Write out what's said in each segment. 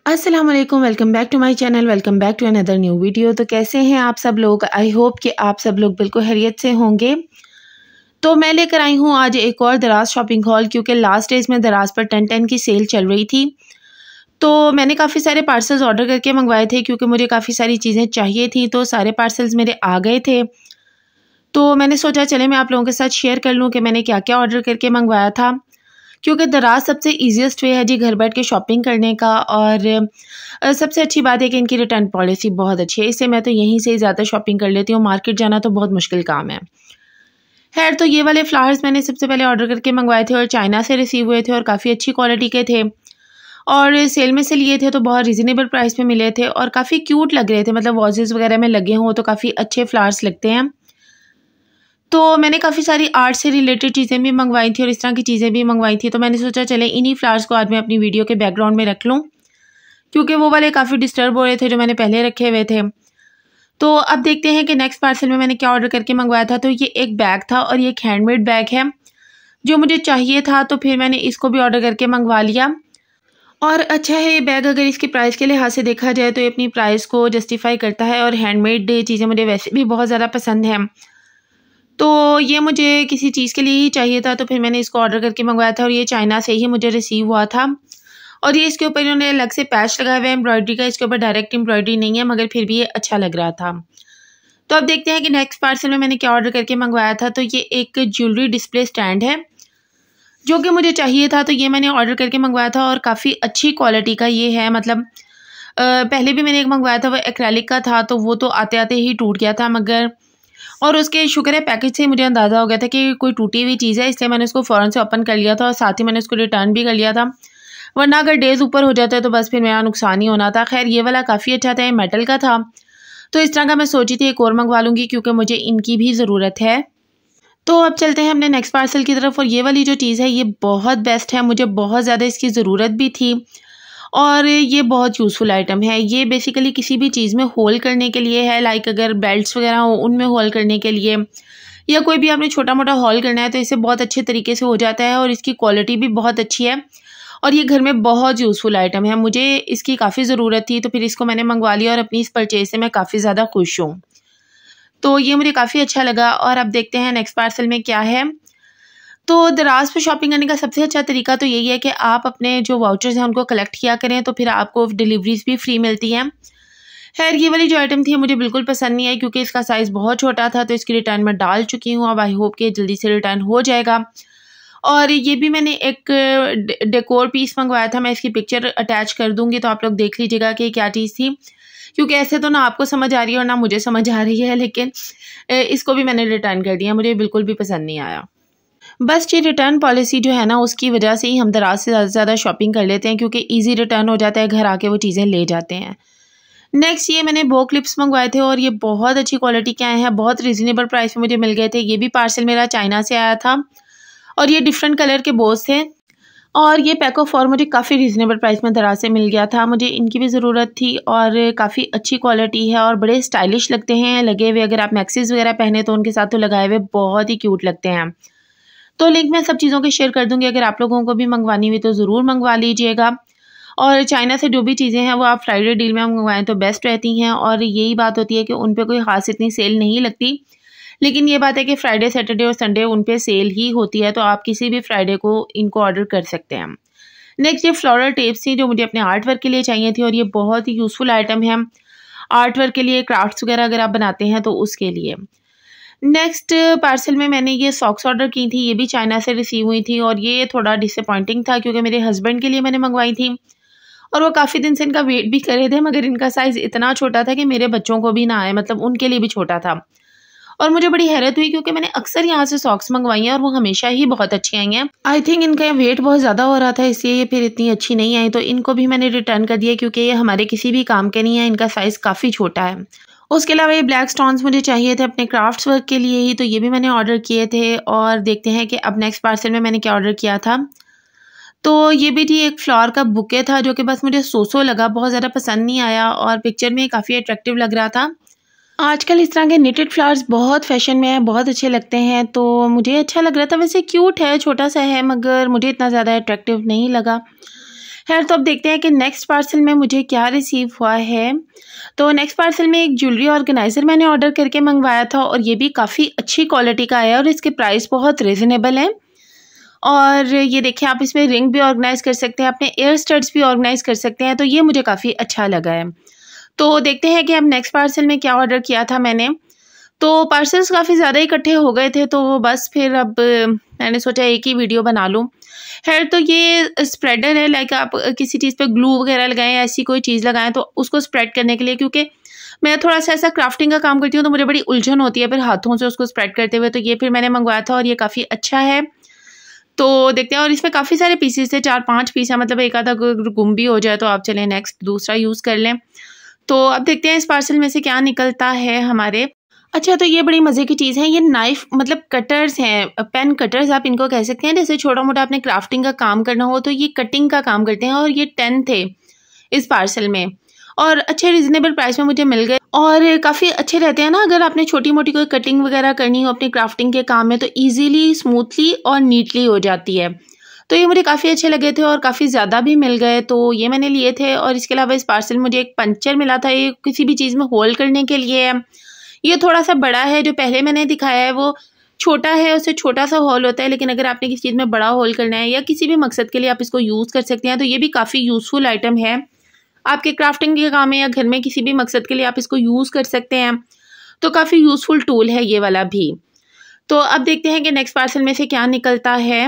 अस्सलाम वालेकुम, welcome back to my channel, welcome back to another new video. तो कैसे हैं आप सब लोग? आई होप कि आप सब लोग बिल्कुल खैरियत से होंगे। तो मैं लेकर आई हूँ आज एक और दराज शॉपिंग हॉल, क्योंकि लास्ट डेज में दराज पर 10-10 की सेल चल रही थी। तो मैंने काफ़ी सारे पार्सल्स ऑर्डर करके मंगवाए थे, क्योंकि मुझे काफ़ी सारी चीज़ें चाहिए थी। तो सारे पार्सल्स मेरे आ गए थे। तो मैंने सोचा चले मैं आप लोगों के साथ शेयर कर लूँ कि मैंने क्या क्या ऑर्डर करके मंगवाया था, क्योंकि दराज सबसे ईजीएस्ट वे है जी घर बैठ के शॉपिंग करने का। और सबसे अच्छी बात है कि इनकी रिटर्न पॉलिसी बहुत अच्छी है, इससे मैं तो यहीं से ही ज़्यादा शॉपिंग कर लेती हूँ। मार्केट जाना तो बहुत मुश्किल काम है। खैर, तो ये वाले फ्लावर्स मैंने सबसे पहले ऑर्डर करके मंगवाए थे और चाइना से रिसीव हुए थे और काफ़ी अच्छी क्वालिटी के थे। और सेल में से लिए थे तो बहुत रिजनेबल प्राइस में मिले थे और काफ़ी क्यूट लग रहे थे, मतलब वॉजेस वगैरह में लगे हों तो काफ़ी अच्छे फ्लावर्स लगते हैं। तो मैंने काफ़ी सारी आर्ट से रिलेटेड चीज़ें भी मंगवाई थी और इस तरह की चीज़ें भी मंगवाई थी। तो मैंने सोचा चले इन्हीं फ्लावर्स को आज मैं अपनी वीडियो के बैकग्राउंड में रख लूँ, क्योंकि वो वाले काफ़ी डिस्टर्ब हो रहे थे जो मैंने पहले रखे हुए थे। तो अब देखते हैं कि नेक्स्ट पार्सल में मैंने क्या ऑर्डर करके मंगवाया था। तो ये एक बैग था और ये एक हैंडमेड बैग है जो मुझे चाहिए था, तो फिर मैंने इसको भी ऑर्डर करके मंगवा लिया। और अच्छा है ये बैग, अगर इसकी प्राइस के लिहाज से देखा जाए तो ये अपनी प्राइस को जस्टिफाई करता है और हैंडमेड चीज़ें मुझे वैसे भी बहुत ज़्यादा पसंद है। तो ये मुझे किसी चीज़ के लिए ही चाहिए था, तो फिर मैंने इसको ऑर्डर करके मंगवाया था और ये चाइना से ही मुझे रिसीव हुआ था। और ये इसके ऊपर इन्होंने अलग से पैच लगाया हुआ है एम्ब्रॉयडरी का, इसके ऊपर डायरेक्ट एम्ब्रॉयडरी नहीं है, मगर फिर भी ये अच्छा लग रहा था। तो अब देखते हैं कि नेक्स्ट पार्सल में मैंने क्या ऑर्डर करके मंगवाया था। तो ये एक ज्वेलरी डिस्प्ले स्टैंड है जो कि मुझे चाहिए था, तो ये मैंने ऑर्डर करके मंगवाया था और काफ़ी अच्छी क्वालिटी का ये है। मतलब पहले भी मैंने एक मंगवाया था, वो एक्रेलिक का था, तो वो तो आते आते ही टूट गया था, मगर और उसके शुक्र है पैकेज से मुझे अंदाज़ा हो गया था कि कोई टूटी हुई चीज़ है, इसलिए मैंने उसको फ़ौरन से ओपन कर लिया था और साथ ही मैंने उसको रिटर्न भी कर लिया था, वरना अगर डेज़ ऊपर हो जाता है तो बस फिर मेरा नुकसान ही होना था। खैर, ये वाला काफ़ी अच्छा था, ये मेटल का था, तो इस तरह का मैं सोची थी एक और मंगवा लूँगी क्योंकि मुझे इनकी भी ज़रूरत है। तो अब चलते हैं अपने नेक्स्ट पार्सल की तरफ। और ये वाली जो चीज़ है ये बहुत बेस्ट है, मुझे बहुत ज़्यादा इसकी ज़रूरत भी थी और ये बहुत यूज़फुल आइटम है। ये बेसिकली किसी भी चीज़ में होल करने के लिए है, लाइक अगर बेल्ट्स वगैरह हो उनमें होल करने के लिए, या कोई भी आपने छोटा मोटा होल करना है तो इससे बहुत अच्छे तरीके से हो जाता है और इसकी क्वालिटी भी बहुत अच्छी है और ये घर में बहुत यूज़फुल आइटम है। मुझे इसकी काफ़ी ज़रूरत थी, तो फिर इसको मैंने मंगवा लिया और अपनी इस परचेज से मैं काफ़ी ज़्यादा खुश हूँ। तो ये मुझे काफ़ी अच्छा लगा। और अब देखते हैं नेक्स्ट पार्सल में क्या है। तो दराज पे शॉपिंग करने का सबसे अच्छा तरीका तो यही है कि आप अपने जो वाउचर्स हैं उनको कलेक्ट किया करें, तो फिर आपको डिलीवरीज भी फ्री मिलती हैं। खैर, ये वाली जो आइटम थी मुझे बिल्कुल पसंद नहीं आई, क्योंकि इसका साइज़ बहुत छोटा था, तो इसकी रिटर्न मैं डाल चुकी हूँ। अब आई होप कि जल्दी से रिटर्न हो जाएगा। और ये भी मैंने एक डेकोर पीस मंगवाया था, मैं इसकी पिक्चर अटैच कर दूँगी, तो आप लोग देख लीजिएगा कि क्या चीज़ थी, क्योंकि ऐसे तो ना आपको समझ आ रही है और ना मुझे समझ आ रही है, लेकिन इसको भी मैंने रिटर्न कर दिया, मुझे बिल्कुल भी पसंद नहीं आया। बस ये रिटर्न पॉलिसी जो है ना, उसकी वजह से ही हम दराज से ज़्यादा से ज़्यादा शॉपिंग कर लेते हैं, क्योंकि ईज़ी रिटर्न हो जाता है, घर आके वो चीज़ें ले जाते हैं। नेक्स्ट ये मैंने बो क्लिप्स मंगवाए थे और ये बहुत अच्छी क्वालिटी के आए हैं, बहुत रीज़नेबल प्राइस में मुझे मिल गए थे। ये भी पार्सल मेरा चाइना से आया था और ये डिफरेंट कलर के बोस थे और ये पैक ऑफ 4 मुझे काफ़ी रीज़नेबल प्राइस में दराज से मिल गया था। मुझे इनकी भी ज़रूरत थी और काफ़ी अच्छी क्वालिटी है और बड़े स्टाइलिश लगते हैं लगे हुए। अगर आप मैक्सीज वगैरह पहने तो उनके साथ तो लगाए हुए बहुत ही क्यूट लगते हैं। तो लिंक मैं सब चीज़ों के शेयर कर दूँगी, अगर आप लोगों को भी मंगवानी हुई तो ज़रूर मंगवा लीजिएगा। और चाइना से जो भी चीज़ें हैं वो आप फ्राइडे डील में मंगवाएं तो बेस्ट रहती हैं। और यही बात होती है कि उन पे कोई ख़ास इतनी सेल नहीं लगती, लेकिन ये बात है कि फ्राइडे, सैटरडे और संडे उन पे सेल ही होती है, तो आप किसी भी फ्राइडे को इनको ऑर्डर कर सकते हैं। नेक्स्ट ये फ्लोरल टेप्स थी जो मुझे अपने आर्ट वर्क के लिए चाहिए थी और ये बहुत ही यूज़फुल आइटम है आर्ट वर्क के लिए, क्राफ्ट्स वगैरह अगर आप बनाते हैं तो उसके लिए। नेक्स्ट पार्सल में मैंने ये सॉक्स ऑर्डर की थी, ये भी चाइना से रिसीव हुई थी और ये थोड़ा डिसअपॉइंटिंग था, क्योंकि मेरे हस्बैंड के लिए मैंने मंगवाई थी और वो काफ़ी दिन से इनका वेट भी कर रहे थे, मगर इनका साइज़ इतना छोटा था कि मेरे बच्चों को भी ना आए, मतलब उनके लिए भी छोटा था। और मुझे बड़ी हैरत हुई, क्योंकि मैंने अक्सर यहाँ से सॉक्स मंगवाई हैं और वो हमेशा ही बहुत अच्छी आई हैं। आई थिंक इनका वेट बहुत ज़्यादा हो रहा था, इसलिए ये फिर इतनी अच्छी नहीं आई, तो इनको भी मैंने रिटर्न कर दिया, क्योंकि ये हमारे किसी भी काम के नहीं है, इनका साइज़ काफ़ी छोटा है। उसके अलावा ये ब्लैक स्टोन्स मुझे चाहिए थे अपने क्राफ्ट्स वर्क के लिए ही, तो ये भी मैंने ऑर्डर किए थे। और देखते हैं कि अब नेक्स्ट पार्सल में मैंने क्या ऑर्डर किया था। तो ये भी थी एक फ्लावर का बुके था, जो कि बस मुझे सो लगा, बहुत ज़्यादा पसंद नहीं आया और पिक्चर में काफ़ी अट्रैक्टिव लग रहा था। आजकल इस तरह के निटेड फ्लावर्स बहुत फैशन में है, बहुत अच्छे लगते हैं, तो मुझे अच्छा लग रहा था। वैसे क्यूट है, छोटा सा है, मगर मुझे इतना ज़्यादा अट्रैक्टिव नहीं लगा। खैर, तो अब देखते हैं कि नेक्स्ट पार्सल में मुझे क्या रिसीव हुआ है। तो नेक्स्ट पार्सल में एक ज्वेलरी ऑर्गेनाइज़र मैंने ऑर्डर करके मंगवाया था और ये भी काफ़ी अच्छी क्वालिटी का है और इसके प्राइस बहुत रिजनेबल हैं। और ये देखिए, आप इसमें रिंग भी ऑर्गेनाइज़ कर सकते हैं, अपने एयर स्टड्स भी ऑर्गेनाइज़ कर सकते हैं, तो ये मुझे काफ़ी अच्छा लगा है। तो देखते हैं कि अब नेक्स्ट पार्सल में क्या ऑर्डर किया था मैंने। तो पार्सल्स काफ़ी ज़्यादा इकट्ठे हो गए थे, तो बस फिर अब मैंने सोचा एक ही वीडियो बना लूँ। खैर, तो ये स्प्रेडर है, लाइक आप किसी चीज़ पे ग्लू वगैरह लगाएं, ऐसी कोई चीज़ लगाएं तो उसको स्प्रेड करने के लिए, क्योंकि मैं थोड़ा सा ऐसा क्राफ्टिंग का काम करती हूँ तो मुझे बड़ी उलझन होती है फिर हाथों से उसको स्प्रेड करते हुए। तो ये फिर मैंने मंगवाया था और ये काफ़ी अच्छा है। तो देखते हैं, और इसमें काफ़ी सारे पीसेस थे, 4-5 पीस है, मतलब एक आधा गुम भी हो जाए तो आप चलें नेक्स्ट दूसरा यूज़ कर लें। तो अब देखते हैं इस पार्सल में से क्या निकलता है हमारे। अच्छा, तो ये बड़ी मज़े की चीज़ है, ये नाइफ मतलब कटर्स हैं, पेन कटर्स आप इनको कह सकते हैं। जैसे छोटा मोटा आपने क्राफ्टिंग का काम करना हो तो ये कटिंग का काम करते हैं और ये 10 थे इस पार्सल में और अच्छे रिजनेबल प्राइस में मुझे मिल गए और काफ़ी अच्छे रहते हैं ना। अगर आपने छोटी मोटी कोई कटिंग वगैरह करनी हो अपनी क्राफ्टिंग के काम में तो ईजीली, स्मूथली और नीटली हो जाती है। तो ये मुझे काफ़ी अच्छे लगे थे और काफ़ी ज़्यादा भी मिल गए, तो ये मैंने लिए थे। और इसके अलावा इस पार्सल में मुझे एक पंचर मिला था, ये किसी भी चीज़ में होल्ड करने के लिए है। ये थोड़ा सा बड़ा है, जो पहले मैंने दिखाया है वो छोटा है, उससे छोटा सा होल होता है, लेकिन अगर आपने किसी चीज़ में बड़ा होल करना है या किसी भी मकसद के लिए आप इसको यूज़ कर सकते हैं, तो ये भी काफ़ी यूज़फुल आइटम है। आपके क्राफ्टिंग के काम में या घर में किसी भी मकसद के लिए आप इसको यूज़ कर सकते हैं, तो काफ़ी यूज़फुल टूल है ये वाला भी। तो अब देखते हैं कि नेक्स्ट पार्सल में से क्या निकलता है।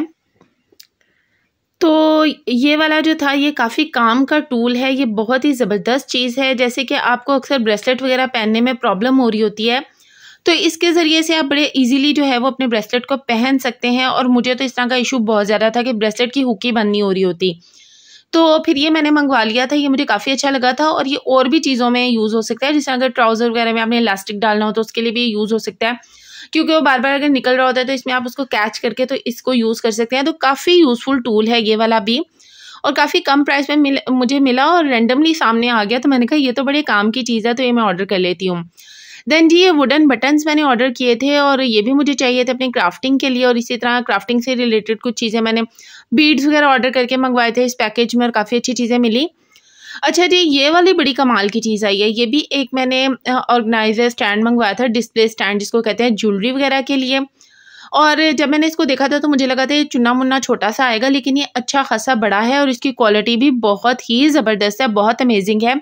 तो ये वाला जो था ये काफ़ी काम का टूल है, ये बहुत ही ज़बरदस्त चीज़ है। जैसे कि आपको अक्सर ब्रेसलेट वगैरह पहनने में प्रॉब्लम हो रही होती है, तो इसके ज़रिए से आप बड़े इजीली जो है वो अपने ब्रेसलेट को पहन सकते हैं। और मुझे तो इस तरह का इशू बहुत ज़्यादा था कि ब्रेसलेट की हुक ही बंद नहीं हो रही होती, तो फिर ये मैंने मंगवा लिया था। ये मुझे काफ़ी अच्छा लगा था और ये और भी चीज़ों में यूज़ हो सकता है, जैसे अगर ट्राउज़र वगैरह में आपने इलास्टिक डालना हो तो उसके लिए भी यूज़ हो सकता है, क्योंकि वो बार बार अगर निकल रहा होता है तो इसमें आप उसको कैच करके तो इसको यूज़ कर सकते हैं। तो काफ़ी यूज़फुल टूल है ये वाला भी और काफ़ी कम प्राइस में मुझे मिला और रैंडमली सामने आ गया, तो मैंने कहा ये तो बड़े काम की चीज़ है, तो ये मैं ऑर्डर कर लेती हूँ। देन जी, ये वुडन बटन्स मैंने ऑर्डर किए थे और ये भी मुझे चाहिए थे अपनी क्राफ्टिंग के लिए, और इसी तरह क्राफ्टिंग से रिलेटेड कुछ चीज़ें मैंने बीड्स वगैरह ऑर्डर करके मंगवाए थे इस पैकेज में और काफ़ी अच्छी चीज़ें मिली। अच्छा जी, ये वाली बड़ी कमाल की चीज़ आई है, ये भी एक मैंने ऑर्गेनाइजर स्टैंड मंगवाया था, डिस्प्ले स्टैंड जिसको कहते हैं ज्वेलरी वगैरह के लिए। और जब मैंने इसको देखा था तो मुझे लगा था ये चुन्ना मुन्ना छोटा सा आएगा, लेकिन ये अच्छा खासा बड़ा है और इसकी क्वालिटी भी बहुत ही ज़बरदस्त है, बहुत अमेजिंग है,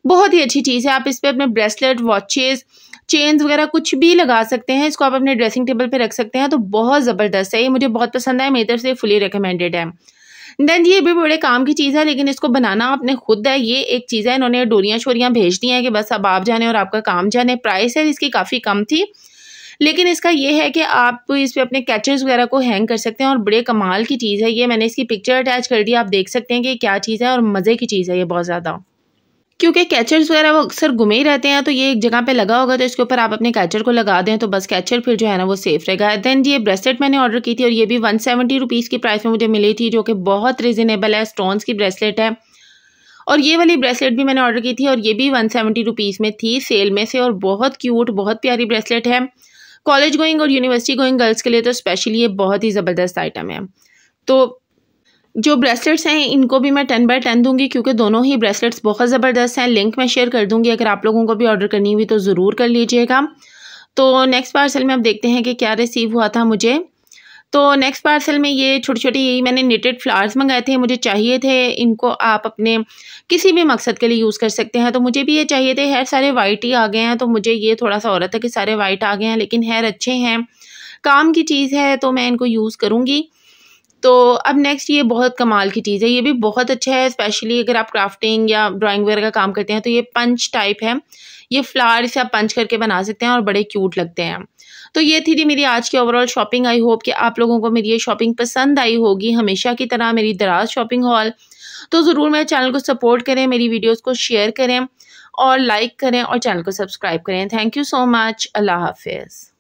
बहुत ही अच्छी चीज़ है। आप इस पर अपने ब्रेसलेट, वॉचेस, चेन्स वगैरह कुछ भी लगा सकते हैं, इसको आप अपने ड्रेसिंग टेबल पे रख सकते हैं, तो बहुत ज़बरदस्त है, ये मुझे बहुत पसंद है, मेरी तरफ से फुली रिकमेंडेड है। देन ये भी बड़े काम की चीज़ है, लेकिन इसको बनाना आपने खुद है, ये एक चीज़ है। इन्होंने डोरियाँ शोरियाँ भेज दी हैं कि बस अब आप जाने और आपका काम जाने। प्राइस है इसकी काफ़ी कम थी, लेकिन इसका ये है कि आप इस पे अपने कैचेस वगैरह को हैंग कर सकते हैं और बड़े कमाल की चीज़ है ये। मैंने इसकी पिक्चर अटैच कर दी, आप देख सकते हैं कि क्या चीज़ है और मज़े की चीज़ है ये बहुत ज़्यादा, क्योंकि कैचर्स वगैरह वो अक्सर घुमे ही रहते हैं, तो ये एक जगह पे लगा होगा तो इसके ऊपर आप अपने कैचर को लगा दें तो बस कैचर फिर जो है ना वो सेफ रहेगा। देन ये ब्रेसलेट मैंने ऑर्डर की थी और ये भी 170 रुपीज़ की प्राइस में मुझे मिली थी, जो कि बहुत रिजनेबल है। स्टोन्स की ब्रेसलेट है और ये वाली ब्रेसलेट भी मैंने ऑर्डर की थी और ये भी 170 रुपीज़ में थी सेल में से, और बहुत क्यूट, बहुत प्यारी ब्रेसलेट है। कॉलेज गोइंग और यूनिवर्सिटी गोइंग गर्ल्स के लिए तो स्पेशली ये बहुत ही ज़बरदस्त आइटम है। तो जो ब्रेसलेट्स हैं इनको भी मैं 10/10 दूंगी, क्योंकि दोनों ही ब्रेसलेट्स बहुत ज़बरदस्त हैं। लिंक मैं शेयर कर दूंगी, अगर आप लोगों को भी ऑर्डर करनी हुई तो ज़रूर कर लीजिएगा। तो नेक्स्ट पार्सल में अब देखते हैं कि क्या रिसीव हुआ था मुझे। तो नेक्स्ट पार्सल में ये छोटे छोटे यही मैंने निटेड फ्लावर्स मंगाए थे, मुझे चाहिए थे। इनको आप अपने किसी भी मकसद के लिए यूज़ कर सकते हैं, तो मुझे भी ये चाहिए थे। हेयर सारे वाइट ही आ गए हैं, तो मुझे ये थोड़ा सा हो रहा था कि सारे वाइट आ गए हैं, लेकिन हेयर अच्छे हैं, काम की चीज़ है, तो मैं इनको यूज़ करूँगी। तो अब नेक्स्ट ये बहुत कमाल की चीज़ है, ये भी बहुत अच्छा है, स्पेशली अगर आप क्राफ्टिंग या ड्राइंग वगैरह का काम करते हैं तो ये पंच टाइप है। ये फ्लावर से आप पंच करके बना सकते हैं और बड़े क्यूट लगते हैं। तो ये थी मेरी आज की ओवरऑल शॉपिंग। आई होप कि आप लोगों को मेरी ये शॉपिंग पसंद आई होगी, हमेशा की तरह मेरी दराज शॉपिंग हॉल। तो ज़रूर मेरे चैनल को सपोर्ट करें, मेरी वीडियोज़ को शेयर करें और लाइक करें और चैनल को सब्सक्राइब करें। Thank you so much. अल्लाह हाफिज़।